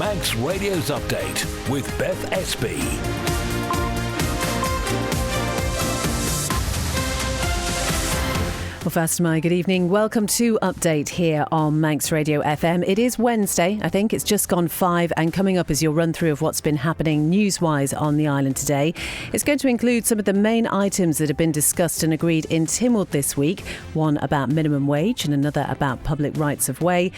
Manx Radio's Update with Beth Espy. Well, first, good evening. Welcome to Update here on Manx Radio FM. It is Wednesday, I think. It's just gone 5, and coming up is your run-through of what's been happening news-wise on the island today. It's going to include some of the main items that have been discussed and agreed in Tynwald this week, one about minimum wage and another about public rights of way.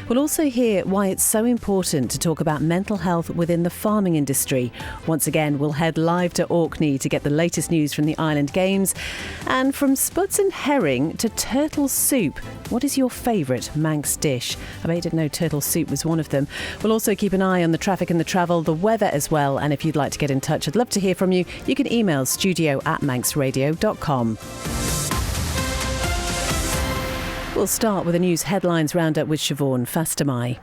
We'll also hear why it's so important to talk about mental health within the farming industry. Once again, we'll head live to Orkney to get the latest news from the Island Games. And from spuds and herring to turtle soup, what is your favourite Manx dish? I bet you didn't know turtle soup was one of them. We'll also keep an eye on the traffic and the travel, the weather as well. And if you'd like to get in touch, I'd love to hear from you. You can email studio@manxradio.com. We'll start with a news headlines roundup with Siobhan Fastamai.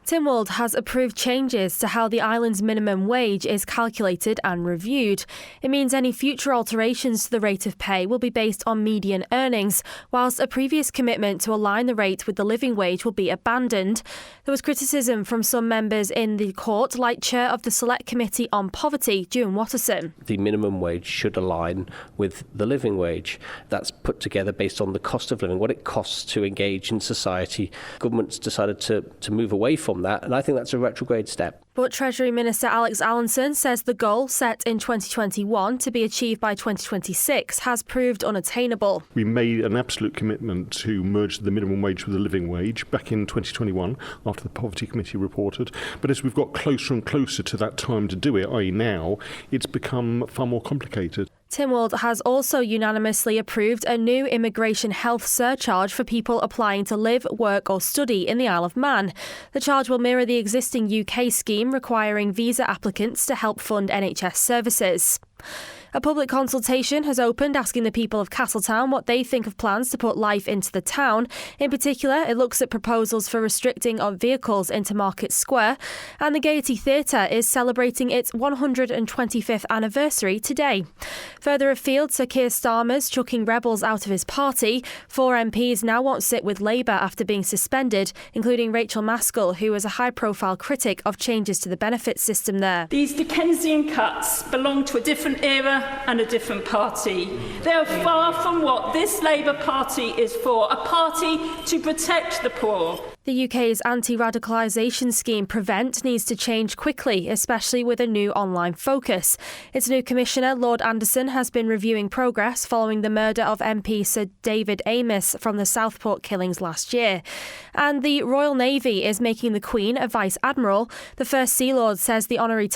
Tynwald has approved changes to how the island's minimum wage is calculated and reviewed. It means any future alterations to the rate of pay will be based on median earnings, whilst a previous commitment to align the rate with the living wage will be abandoned. There was criticism from some members in the court, like Chair of the Select Committee on Poverty, June Watterson. The minimum wage should align with the living wage. That's put together based on the cost of living, what it costs to engage in society. Government's decided to move away from that, and I think that's a retrograde step. But Treasury Minister Alex Allinson says the goal set in 2021 to be achieved by 2026 has proved unattainable. We made an absolute commitment to merge the minimum wage with the living wage back in 2021 after the Poverty Committee reported. But as we've got closer and closer to that time to do it, i.e. now, it's become far more complicated. Tynwald has also unanimously approved a new immigration health surcharge for people applying to live, work or study in the Isle of Man. The charge will mirror the existing UK scheme requiring visa applicants to help fund NHS services. A public consultation has opened asking the people of Castletown what they think of plans to put life into the town. In particular, it looks at proposals for restricting of vehicles into Market Square. And the Gaiety Theatre is celebrating its 125th anniversary today. Further afield, Sir Keir Starmer's chucking rebels out of his party. 4 MPs now won't sit with Labour after being suspended, including Rachel Maskell, who was a high-profile critic of changes to the benefits system there. These Dickensian cuts belong to a different era and a different party. They are far from what this Labour Party is for, a party to protect the poor. The UK's anti-radicalisation scheme Prevent needs to change quickly, especially with a new online focus. Its new commissioner, Lord Anderson, has been reviewing progress following the murder of MP Sir David Amos from the Southport killings last year. And the Royal Navy is making the Queen a Vice Admiral. The First Sea Lord says the honorary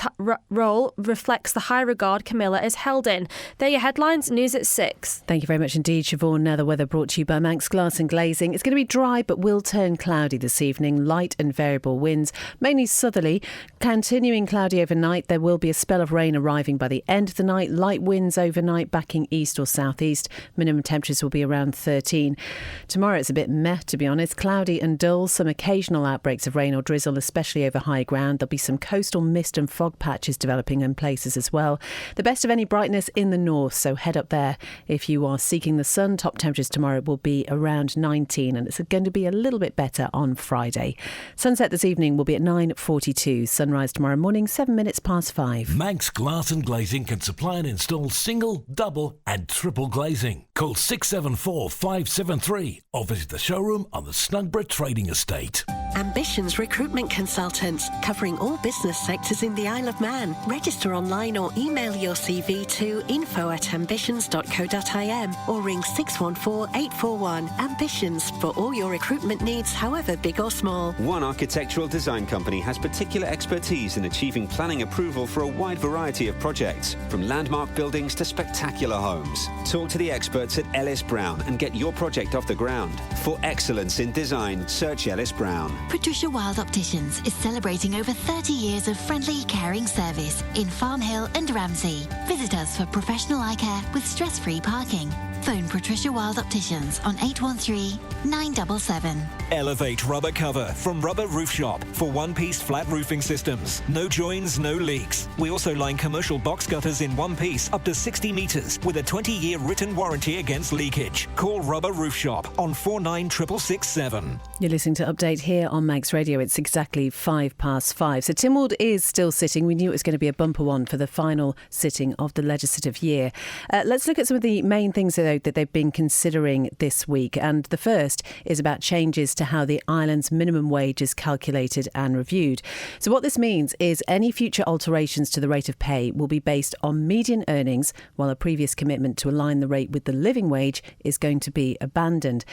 role reflects the high regard Camilla is held in. They're your headlines. News at 6. Thank you very much indeed, Siobhan. Now the weather brought to you by Manx Glass and Glazing. It's going to be dry but will turn cloudy this evening. Light and variable winds, mainly southerly, continuing cloudy overnight. There will be a spell of rain arriving by the end of the night. Light winds overnight backing east or southeast. Minimum temperatures will be around 13. Tomorrow it's a bit meh, to be honest. Cloudy and dull. Some occasional outbreaks of rain or drizzle, especially over high ground. There'll be some coastal mist and fog patches developing in places as well. The best of any brightness in the north, so head up there if you are seeking the sun. Top temperatures tomorrow will be around 19, and it's going to be a little bit better on Friday. Sunset this evening will be at 9:42. Sunrise tomorrow morning, 7 minutes past 5. Manx Glass and Glazing can supply and install single, double and triple glazing. Call 674 573 or visit the showroom on the Snugborough Trading Estate. Ambitions Recruitment Consultants, covering all business sectors in the Isle of Man. Register online or email your CV to info@ambitions.co.im or ring 614 841. Ambitions, for all your recruitment needs, however big or small. One architectural design company has particular expertise in achieving planning approval for a wide variety of projects, from landmark buildings to spectacular homes. Talk to the experts at Ellis Brown and get your project off the ground. For excellence in design, search Ellis Brown. Patricia Wild Opticians is celebrating over 30 years of friendly, caring service in Farm Hill and Ramsey. Visit us for professional eye care with stress-free parking. Phone Patricia Wild Opticians on 813 977. Elevate rubber cover from Rubber Roof Shop for one-piece flat roofing systems. No joins, no leaks. We also line commercial box gutters in one piece up to 60 metres with a 20-year written warranty against leakage. Call Rubber Roof Shop on 496667. You're listening to Update here on Manx Radio. It's exactly 5:05. So Tynwald is still sitting. We knew it was going to be a bumper one for the final sitting of the legislative year. Let's look at some of the main things, though, that they've been considering this week. And the first is about changes to how the island's minimum wage is calculated and reviewed. So what this means is any future alterations to the rate of pay will be based on median earnings, while a previous commitment to align the rate with the living wage is going to be abandoned.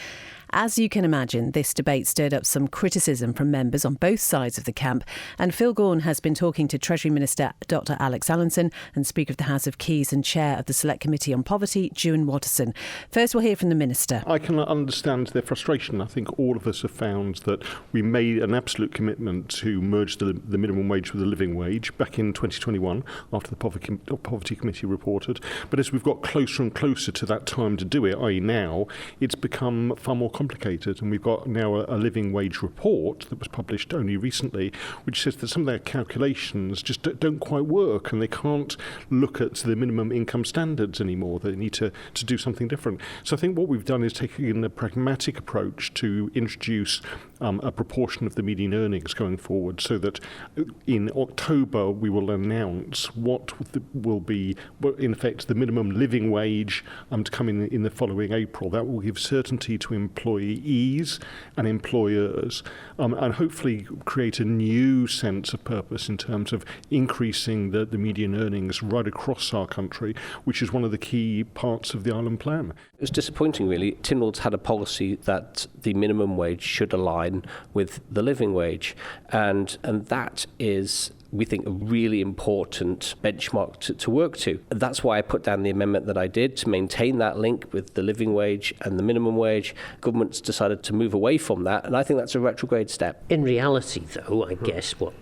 As you can imagine, this debate stirred up some criticism from members on both sides of the camp, and Phil Gaughan has been talking to Treasury Minister Dr Alex Allinson and Speaker of the House of Keys and Chair of the Select Committee on Poverty, Ewan Watterson. First, we'll hear from the Minister. I can understand their frustration. I think all of us have found that we made an absolute commitment to merge the minimum wage with the living wage back in 2021 after the Poverty Committee reported. But as we've got closer and closer to that time to do it, i.e. now, it's become far more complicated, and we've got now a living wage report that was published only recently, which says that some of their calculations just don't quite work, and they can't look at the minimum income standards anymore. They need to do something different. So I think what we've done is taken a pragmatic approach to introduce a proportion of the median earnings going forward, so that in October we will announce what will be, in effect, the minimum living wage to come in the following April. That will give certainty to employees and employers, and hopefully create a new sense of purpose in terms of increasing the median earnings right across our country, which is one of the key parts of the Island Plan. It was disappointing, really. Tynwald's had a policy that the minimum wage should align with the living wage, and that is, we think, a really important benchmark to work to. That's why I put down the amendment that I did to maintain that link with the living wage and the minimum wage. Government's decided to move away from that, and I think that's a retrograde step. In reality, though, I guess what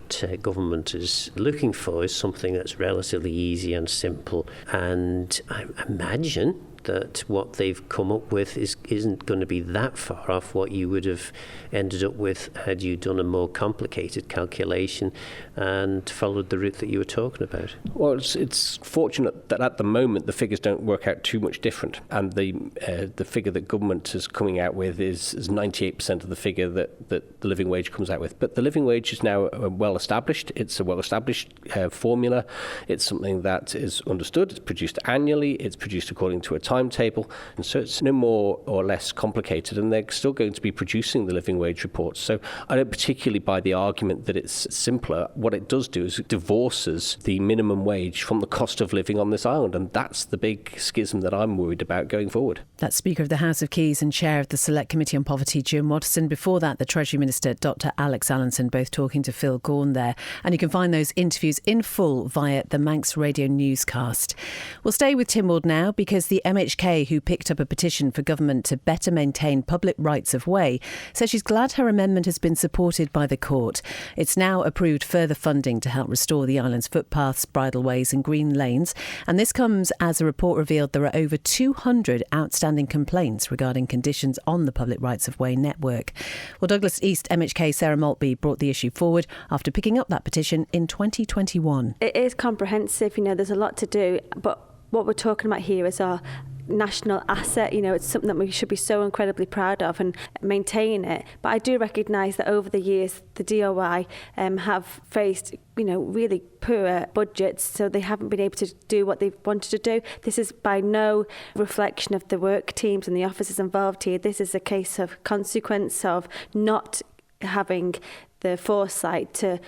government is looking for is something that's relatively easy and simple, and I imagine that what they've come up with isn't going to be that far off what you would have ended up with had you done a more complicated calculation and followed the route that you were talking about. Well, it's fortunate that at the moment the figures don't work out too much different, and the figure that government is coming out with is 98% of the figure that the living wage comes out with. But the living wage is now well established. It's a well established formula. It's something that is understood. It's produced annually. It's produced according to a timetable, and so it's no more or less complicated, and they're still going to be producing the living wage reports. So I don't particularly buy the argument that it's simpler. What it does do is it divorces the minimum wage from the cost of living on this island, and that's the big schism that I'm worried about going forward. That's Speaker of the House of Keys and Chair of the Select Committee on Poverty, Ewan Watterson. Before that, the Treasury Minister, Dr Alex Allinson, both talking to Phil Gaughan there. And you can find those interviews in full via the Manx Radio newscast. We'll stay with Tynwald now, because the MHK, who picked up a petition for government to better maintain public rights of way, says she's glad her amendment has been supported by the court. It's now approved further funding to help restore the island's footpaths, bridleways and green lanes. And this comes as a report revealed there are over 200 outstanding complaints regarding conditions on the public rights of way network. Well, Douglas East MHK Sarah Maltby brought the issue forward after picking up that petition in 2021. It is comprehensive, there's a lot to do, but what we're talking about here is our national asset. It's something that we should be so incredibly proud of and maintain it. But I do recognise that over the years, the DOI have faced, really poor budgets, so they haven't been able to do what they've wanted to do. This is by no reflection of the work teams and the officers involved here. This is a case of consequence of not having the foresight to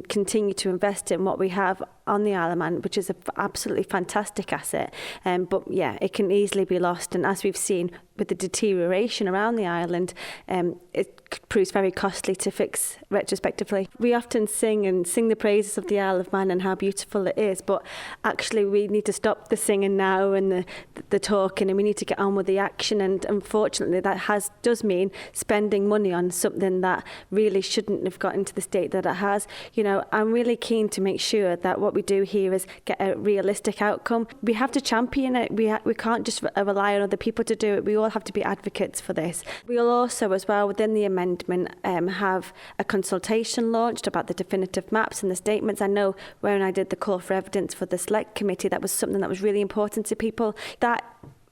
continue to invest in what we have on the Isle of Man, which is an absolutely fantastic asset. But yeah, it can easily be lost. And as we've seen, with the deterioration around the island, it proves very costly to fix retrospectively. We often sing the praises of the Isle of Man and how beautiful it is, but actually we need to stop the singing now and the talking, and we need to get on with the action. And unfortunately that does mean spending money on something that really shouldn't have got into the state that it has. I'm really keen to make sure that what we do here is get a realistic outcome. We have to champion it. We can't just rely on other people to do it. We all have to be advocates for this. We'll also, as well, within the amendment, have a consultation launched about the definitive maps and the statements. I know when I did the call for evidence for the Select Committee, that was something that was really important to people. That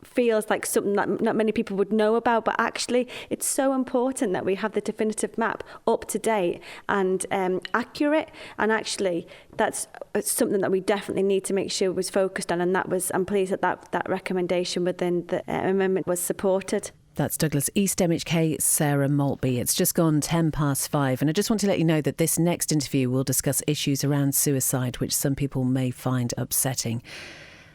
feels like something that not many people would know about, but actually it's so important that we have the definitive map up to date and accurate, and actually that's something that we definitely need to make sure was focused on, and I'm pleased that recommendation within the amendment was supported. That's Douglas East MHK, Sarah Maltby. It's just gone 5:10, and I just want to let you know that this next interview will discuss issues around suicide, which some people may find upsetting.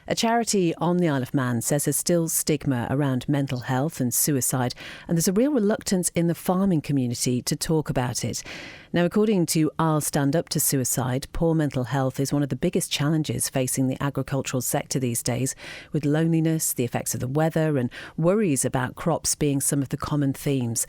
A charity on the Isle of Man says there's still stigma around mental health and suicide, and there's a real reluctance in the farming community to talk about it. Now, according to I'll Stand Up to Suicide, poor mental health is one of the biggest challenges facing the agricultural sector these days, with loneliness, the effects of the weather and worries about crops being some of the common themes.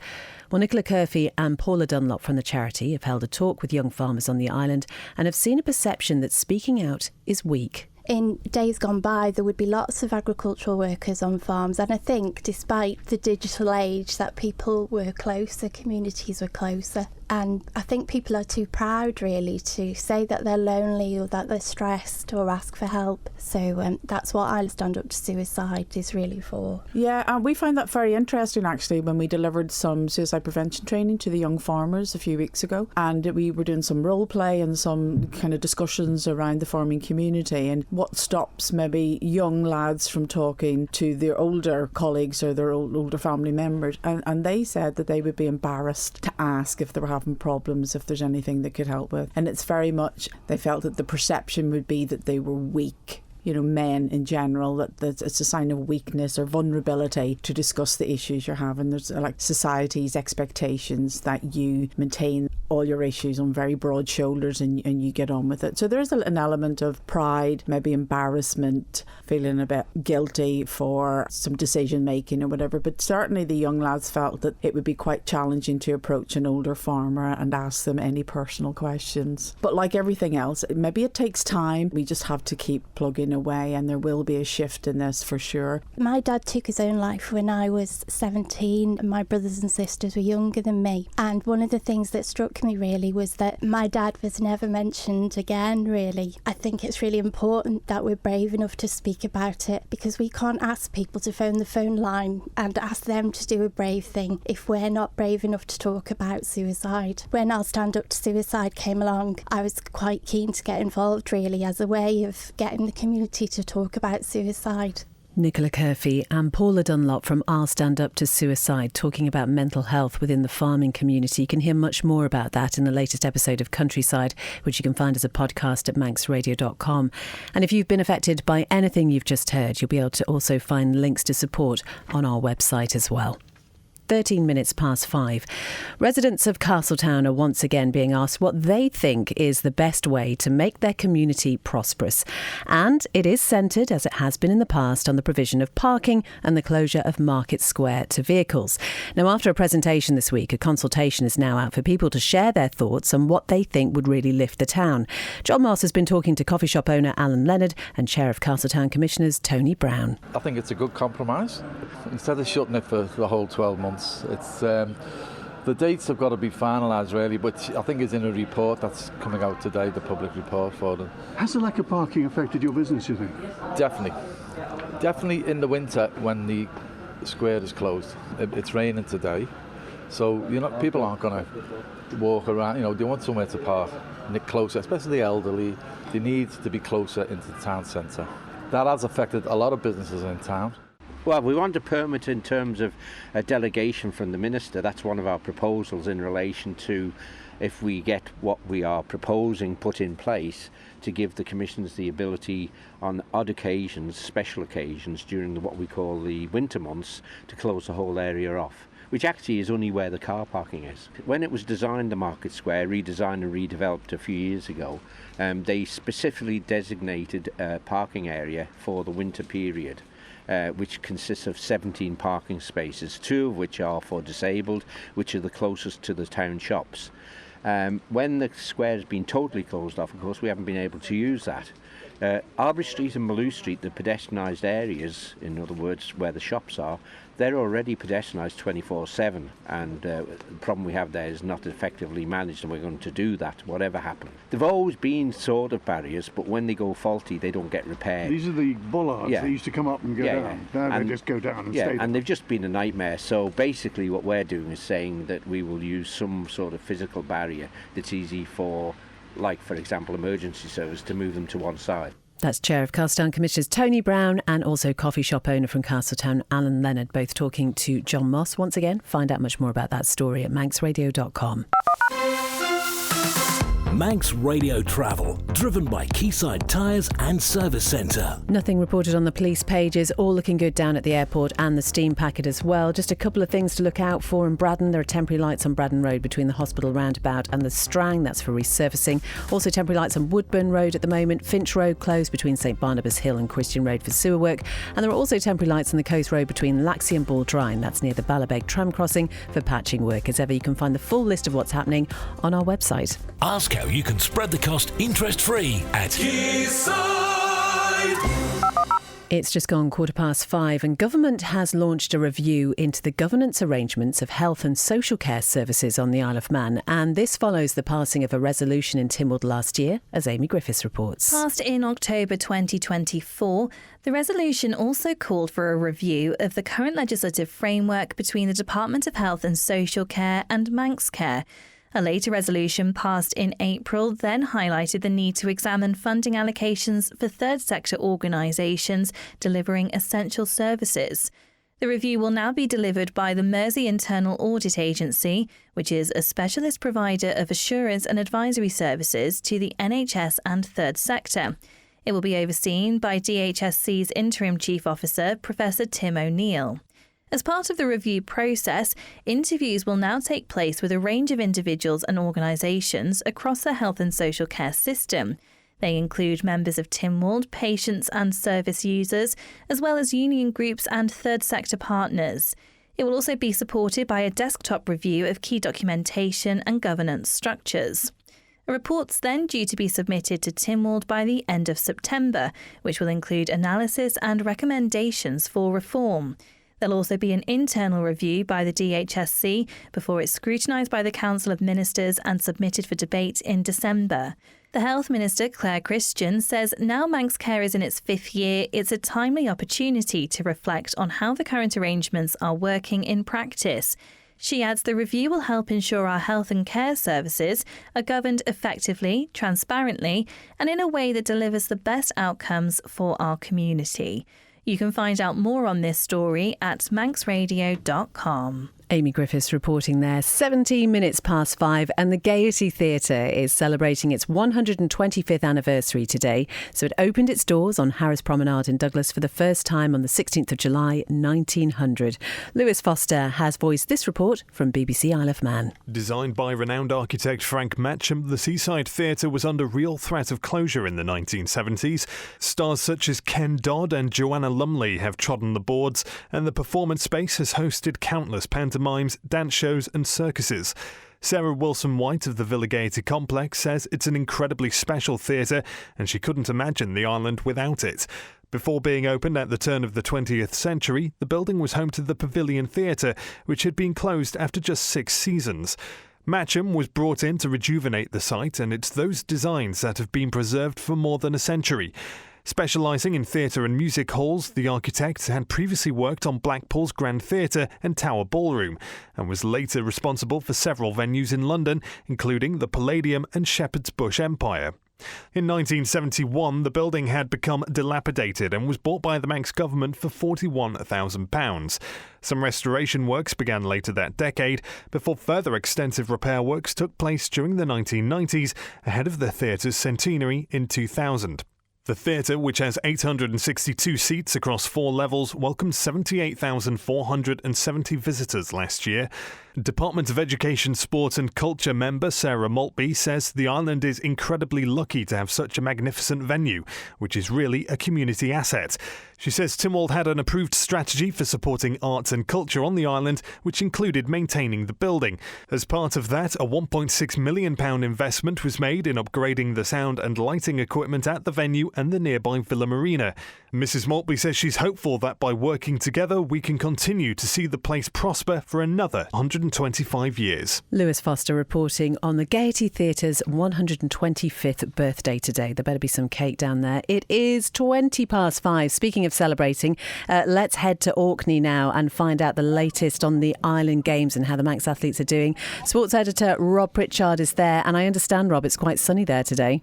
Well, Nicola Curfey and Paula Dunlop from the charity have held a talk with young farmers on the island and have seen a perception that speaking out is weak. In days gone by, there would be lots of agricultural workers on farms, and I think despite the digital age that people were closer, communities were closer. And I think people are too proud, really, to say that they're lonely or that they're stressed or ask for help. So that's what I'll Stand Up to Suicide is really for. Yeah, and we found that very interesting, actually, when we delivered some suicide prevention training to the young farmers a few weeks ago. And we were doing some role play and some kind of discussions around the farming community and what stops maybe young lads from talking to their older colleagues or their older family members. And they said that they would be embarrassed to ask if they were having problems, if there's anything they could help with. And it's very much, they felt that the perception would be that they were weak. Men in general, that it's a sign of weakness or vulnerability to discuss the issues you're having. There's like society's expectations that you maintain all your issues on very broad shoulders and you get on with it. So there's an element of pride, maybe embarrassment, feeling a bit guilty for some decision making or whatever. But certainly the young lads felt that it would be quite challenging to approach an older farmer and ask them any personal questions. But like everything else, maybe it takes time. We just have to keep plugging away, and there will be a shift in this for sure. My dad took his own life when I was 17 and my brothers and sisters were younger than me, and one of the things that struck me really was that my dad was never mentioned again, really. I think it's really important that we're brave enough to speak about it, because we can't ask people to phone the phone line and ask them to do a brave thing if we're not brave enough to talk about suicide. When I'll Stand Up to Suicide came along, I was quite keen to get involved, really, as a way of getting the community to talk about suicide. Nicola Curfey and Paula Dunlop from I'll Stand Up to Suicide talking about mental health within the farming community. You can hear much more about that in the latest episode of Countryside, which you can find as a podcast at manxradio.com. And if you've been affected by anything you've just heard, you'll be able to also find links to support on our website as well. 5:13. Residents of Castletown are once again being asked what they think is the best way to make their community prosperous. And it is centred, as it has been in the past, on the provision of parking and the closure of Market Square to vehicles. Now, after a presentation this week, a consultation is now out for people to share their thoughts on what they think would really lift the town. John Moss has been talking to coffee shop owner Alan Leonard and Chair of Castletown Commissioners Tony Brown. I think it's a good compromise. Instead of shutting it for the whole 12 months, it's the dates have got to be finalised really, but I think it's in a report that's coming out today, the public report for them. Has the lack of parking affected your business, you think? Definitely in the winter when the square is closed. It's raining today, so people aren't going to walk around. They want somewhere to park closer, especially the elderly. They need to be closer into the town centre. That has affected a lot of businesses in town. Well, we want a permit in terms of a delegation from the Minister. That's one of our proposals in relation to if we get what we are proposing put in place to give the commissions the ability on odd occasions, special occasions during what we call the winter months, to close the whole area off, which actually is only where the car parking is. When it was designed, the Market Square, redesigned and redeveloped a few years ago, they specifically designated a parking area for the winter period, which consists of 17 parking spaces, 2 of which are for disabled, which are the closest to the town shops. When the square has been totally closed off, of course, we haven't been able to use that. Arbury Street and Maloo Street, the pedestrianised areas, in other words, where the shops are, they're already pedestrianised 24/7, and the problem we have there is not effectively managed, and we're going to do that, whatever happens. They've always been sort of barriers, but when they go faulty, they don't get repaired. These are the bollards that used to come up and go down. Now they just go down and stay. And they've just been a nightmare. So basically what we're doing is saying that we will use some sort of physical barrier that's easy for, like, for example, emergency service to move them to one side. That's Chair of Castletown Commissioners Tony Brown and also coffee shop owner from Castletown, Alan Leonard, both talking to John Moss. Once again, find out much more about that story at manxradio.com. Manx Radio Travel, driven by Quayside Tyres and Service Centre. Nothing reported on the police pages, all looking good down at the airport and the steam packet as well. Just a couple of things to look out for in Braddon. There are temporary lights on Braddon Road between the hospital roundabout and the Strang. That's for resurfacing. Also temporary lights on Woodburn Road at the moment. Finch Road closed between St Barnabas Hill and Christian Road for sewer work. And there are also temporary lights on the Coast Road between Laxey and Baldrine. That's near the Ballabeg tram crossing for patching work. As ever, you can find the full list of what's happening on our website. Ask how you can spread the cost interest-free at Quayside. It's just gone 5:15 and government has launched a review into the governance arrangements of health and social care services on the Isle of Man, and this follows the passing of a resolution in Tynwald last year, as Amy Griffiths reports. Passed in October 2024, the resolution also called for a review of the current legislative framework between the Department of Health and Social Care and Manx Care. A later resolution passed in April then highlighted the need to examine funding allocations for third sector organisations delivering essential services. The review will now be delivered by the Mersey Internal Audit Agency, which is a specialist provider of assurance and advisory services to the NHS and third sector. It will be overseen by DHSC's Interim Chief Officer, Professor Tim O'Neill. As part of the review process, interviews will now take place with a range of individuals and organisations across the health and social care system. They include members of Tynwald, patients and service users, as well as union groups and third sector partners. It will also be supported by a desktop review of key documentation and governance structures. A report's then due to be submitted to Tynwald by the end of September, which will include analysis and recommendations for reform. There'll also be an internal review by the DHSC before it's scrutinised by the Council of Ministers and submitted for debate in December. The Health Minister, Claire Christian, says now Manx Care is in its 5th year, it's a timely opportunity to reflect on how the current arrangements are working in practice. She adds the review will help ensure our health and care services are governed effectively, transparently, and in a way that delivers the best outcomes for our community. You can find out more on this story at manxradio.com. Amy Griffiths reporting there. 17 minutes past 5 and the Gaiety Theatre is celebrating its 125th anniversary today. So it opened its doors on Harris Promenade in Douglas for the first time on the 16th of July 1900. Lewis Foster has voiced this report from BBC Isle of Man. Designed by renowned architect Frank Matcham, the Seaside Theatre was under real threat of closure in the 1970s. Stars such as Ken Dodd and Joanna Lumley have trodden the boards, and the performance space has hosted countless pantomimes, dance shows and circuses. Sarah Wilson-White of the Villa Gaiety Complex says it's an incredibly special theatre and she couldn't imagine the island without it. Before being opened at the turn of the 20th century, the building was home to the Pavilion Theatre, which had been closed after just 6 seasons. Matcham was brought in to rejuvenate the site, and it's those designs that have been preserved for more than a century. Specialising in theatre and music halls, the architect had previously worked on Blackpool's Grand Theatre and Tower Ballroom, and was later responsible for several venues in London, including the Palladium and Shepherd's Bush Empire. In 1971, the building had become dilapidated and was bought by the Manx government for £41,000. Some restoration works began later that decade, before further extensive repair works took place during the 1990s, ahead of the theatre's centenary in 2000. The theatre, which has 862 seats across 4 levels, welcomed 78,470 visitors last year. Department of Education, Sport and Culture member Sarah Maltby says the island is incredibly lucky to have such a magnificent venue, which is really a community asset. She says Tynwald had an approved strategy for supporting arts and culture on the island, which included maintaining the building. As part of that, a £1.6 million investment was made in upgrading the sound and lighting equipment at the venue and the nearby Villa Marina. Mrs. Maltby says she's hopeful that by working together we can continue to see the place prosper for another 125 years. Lewis Foster reporting on the Gaiety Theatre's 125th birthday today. There better be some cake down there. It is 5:20. Speaking of celebrating, let's head to Orkney now and find out the latest on the Island Games and how the Manx athletes are doing. Sports editor Rob Pritchard is there, and I understand, Rob, it's quite sunny there today.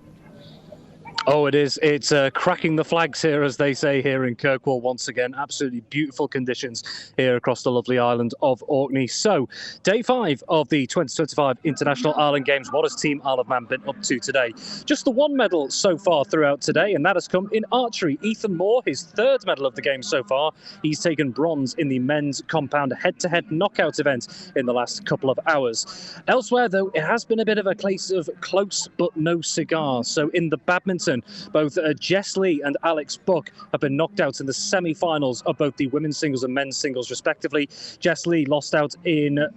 Oh, it is. It's cracking the flags here, as they say here in Kirkwall once again. Absolutely beautiful conditions here across the lovely island of Orkney. So, day 5 of the 2025 International Island Games. What has Team Isle of Man been up to today? Just the one medal so far throughout today, and that has come in archery. Ethan Moore, his 3rd medal of the game so far. He's taken bronze in the men's compound head-to-head knockout event in the last couple of hours. Elsewhere, though, it has been a bit of a case of close but no cigar. So, in the badminton, both Jess Lee and Alex Buck have been knocked out in the semi-finals of both the women's singles and men's singles, respectively. Jess Lee lost out in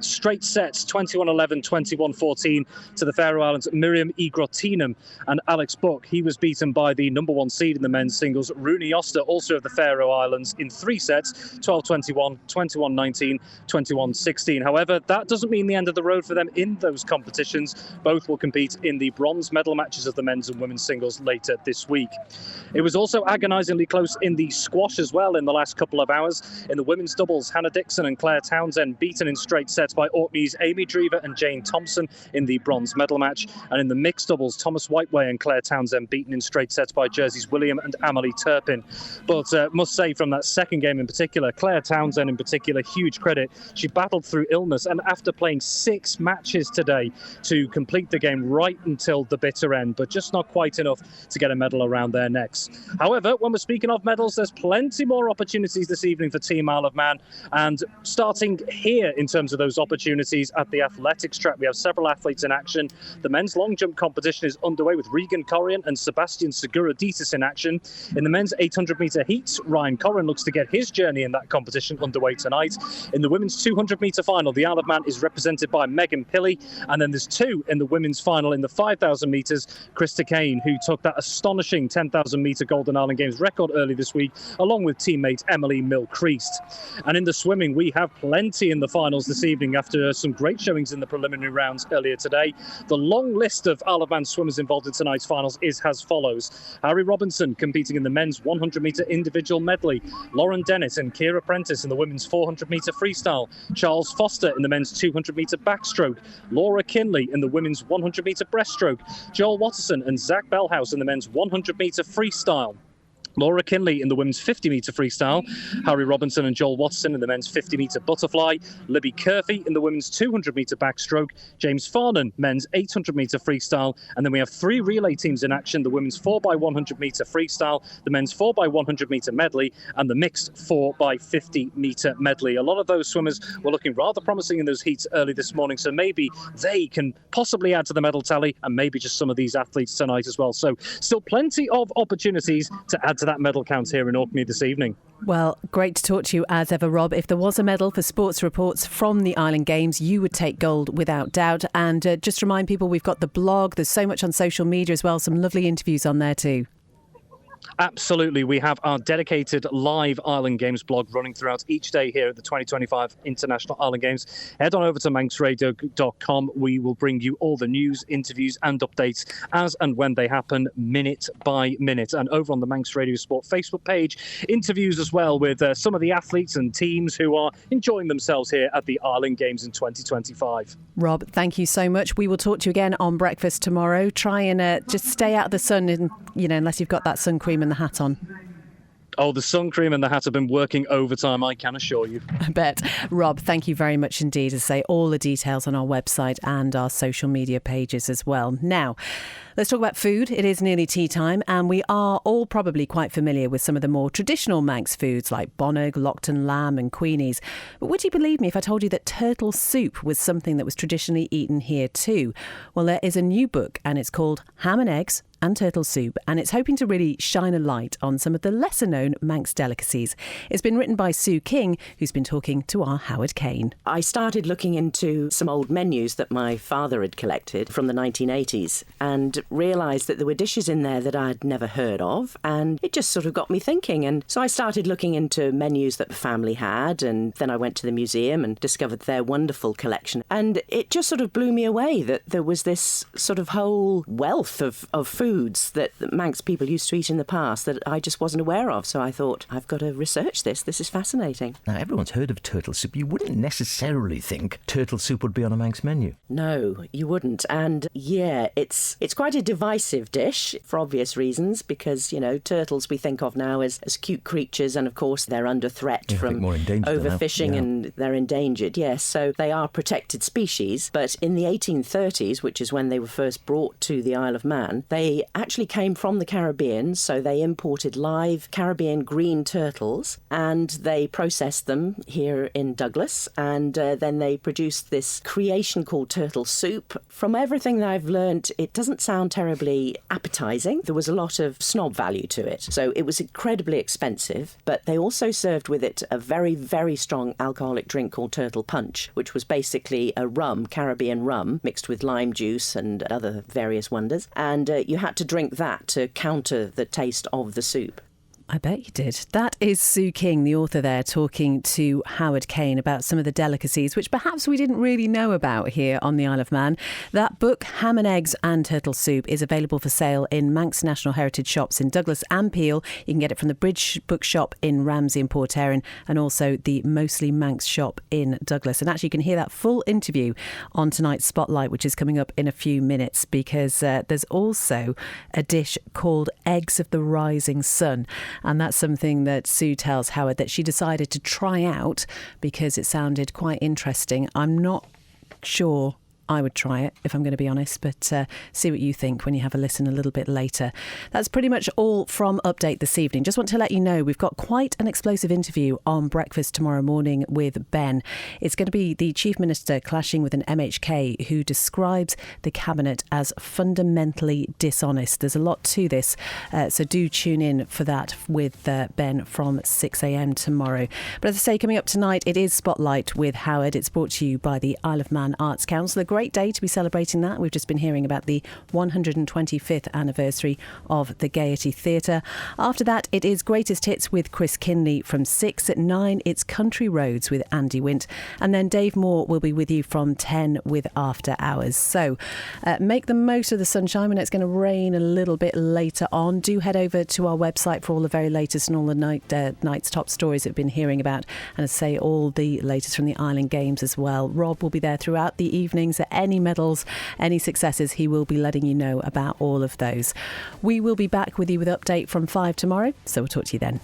straight sets, 21-11, 21-14 to the Faroe Islands' Miriam Igrotinum, and Alex Buck, he was beaten by the number 1 seed in the men's singles, Rooney Oster, also of the Faroe Islands, in 3 sets, 12-21, 21-19, 21-16. However, that doesn't mean the end of the road for them in those competitions. Both will compete in the bronze medal matches of the men's and women's singles later this week. It was also agonisingly close in the squash as well in the last couple of hours. In the women's doubles, Hannah Dixon and Claire Townsend beaten in straight sets by Orkney's Amy Drever and Jane Thompson in the bronze medal match. And in the mixed doubles, Thomas Whiteway and Claire Townsend beaten in straight sets by Jersey's William and Amelie Turpin. But must say from that second game in particular, Claire Townsend in particular, huge credit. She battled through illness, and after playing 6 matches today to complete the game right until the bitter end, but just not quite enough to get a medal around their necks. However, when we're speaking of medals, there's plenty more opportunities this evening for Team Isle of Man. And starting here in terms of those opportunities at the athletics track, we have several athletes in action. The men's long jump competition is underway with Regan Corrian and Sebastian Segura-Ditas in action. In the men's 800 metre heats, Ryan Corrian looks to get his journey in that competition underway tonight. In the women's 200 metre final, the Isle of Man is represented by Megan Pilley, and then there's 2 in the women's final in the 5,000 metres. Krista Kane, who took that astonishing 10,000 metre Golden Island Games record early this week, along with teammate Emily Mill-Creast. And in the swimming, we have plenty in the finals this evening after some great showings in the preliminary rounds earlier today. The long list of Isle of Man swimmers involved in tonight's finals is as follows. Harry Robinson competing in the men's 100 metre individual medley. Lauren Dennett and Ciara Prentice in the women's 400 metre freestyle. Charles Foster in the men's 200 metre backstroke. Laura Kinley in the women's 100 metre breaststroke. Joel Watterson and Zach Bellhouse in the men's 100 metre freestyle. Laura Kinley in the women's 50 metre freestyle, Harry Robinson and Joel Watson in the men's 50 metre butterfly, Libby Curfey in the women's 200 metre backstroke, James Farnan, men's 800 metre freestyle, and then we have 3 relay teams in action, the women's 4x100 metre freestyle, the men's 4x100 metre medley, and the mixed 4x50 metre medley. A lot of those swimmers were looking rather promising in those heats early this morning, so maybe they can possibly add to the medal tally, and maybe just some of these athletes tonight as well. So still plenty of opportunities to add to that medal count here in Orkney this evening. Well, great to talk to you as ever, Rob. If there was a medal for sports reports from the Island Games, you would take gold without doubt. And just remind people, we've got the blog. There's so much on social media as well. Some lovely interviews on there too. Absolutely. We have our dedicated live Island Games blog running throughout each day here at the 2025 International Island Games. Head on over to manxradio.com. We will bring you all the news, interviews and updates as and when they happen, minute by minute. And over on the Manx Radio Sport Facebook page, interviews as well with some of the athletes and teams who are enjoying themselves here at the Island Games in 2025. Rob, thank you so much. We will talk to you again on breakfast tomorrow. Try and just stay out of the sun, and, unless you've got that sun cream and the hat on. Oh, the sun cream and the hat have been working overtime, I can assure you. I bet. Rob, thank you very much indeed. As I say, all the details on our website and our social media pages as well. Now, let's talk about food. It is nearly tea time, and we are all probably quite familiar with some of the more traditional Manx foods like bonnog, Lockton lamb and queenies. But would you believe me if I told you that turtle soup was something that was traditionally eaten here too? Well, there is a new book, and it's called Ham and Eggs and Turtle Soup, and it's hoping to really shine a light on some of the lesser-known Manx delicacies. It's been written by Sue King, who's been talking to our Howard Kane. I started looking into some old menus that my father had collected from the 1980s and realised that there were dishes in there that I'd never heard of, and it just sort of got me thinking. And so I started looking into menus that the family had, and then I went to the museum and discovered their wonderful collection. And it just sort of blew me away that there was this sort of whole wealth of foods that Manx people used to eat in the past that I just wasn't aware of. So I thought, I've got to research this. This is fascinating. Now, everyone's heard of turtle soup. You wouldn't necessarily think turtle soup would be on a Manx menu. No, you wouldn't. And yeah, it's quite a divisive dish for obvious reasons, because, turtles we think of now as cute creatures, and of course they're under threat from overfishing and they're endangered, yes. So they are protected species. But in the 1830s, which is when they were first brought to the Isle of Man, they actually came from the Caribbean, so they imported live Caribbean green turtles and they processed them here in Douglas, and then they produced this creation called turtle soup. From everything that I've learned, it doesn't sound terribly appetising. There was a lot of snob value to it, so it was incredibly expensive, but they also served with it a very, very strong alcoholic drink called turtle punch, which was basically a rum, Caribbean rum, mixed with lime juice and other various wonders, and you had to drink that to counter the taste of the soup. I bet you did. That is Sue King, the author there, talking to Howard Kane about some of the delicacies which perhaps we didn't really know about here on the Isle of Man. That book, Ham and Eggs and Turtle Soup, is available for sale in Manx National Heritage shops in Douglas and Peel. You can get it from the Bridge Bookshop in Ramsey and Port Erin, and also the Mostly Manx shop in Douglas. And actually you can hear that full interview on tonight's Spotlight, which is coming up in a few minutes, because there's also a dish called Eggs of the Rising Sun. And that's something that Sue tells Howard that she decided to try out because it sounded quite interesting. I'm not sure I would try it, if I'm going to be honest, but see what you think when you have a listen a little bit later. That's pretty much all from Update this evening. Just want to let you know we've got quite an explosive interview on breakfast tomorrow morning with Ben. It's going to be the Chief Minister clashing with an MHK who describes the Cabinet as fundamentally dishonest. There's a lot to this, so do tune in for that with Ben from 6 a.m. tomorrow. But as I say, coming up tonight, it is Spotlight with Howard. It's brought to you by the Isle of Man Arts Council. Great day to be celebrating that. We've just been hearing about the 125th anniversary of the Gaiety Theatre. After that, it is Greatest Hits with Chris Kinley from 6. At 9, it's Country Roads with Andy Wint. And then Dave Moore will be with you from 10 with After Hours. So make the most of the sunshine when it's going to rain a little bit later on. Do head over to our website for all the very latest and all the night's top stories that we've been hearing about. And as I say, all the latest from the Island Games as well. Rob will be there throughout the evenings. Any medals, any successes, he will be letting you know about all of those. We will be back with you with Update from 5 tomorrow, so we'll talk to you then.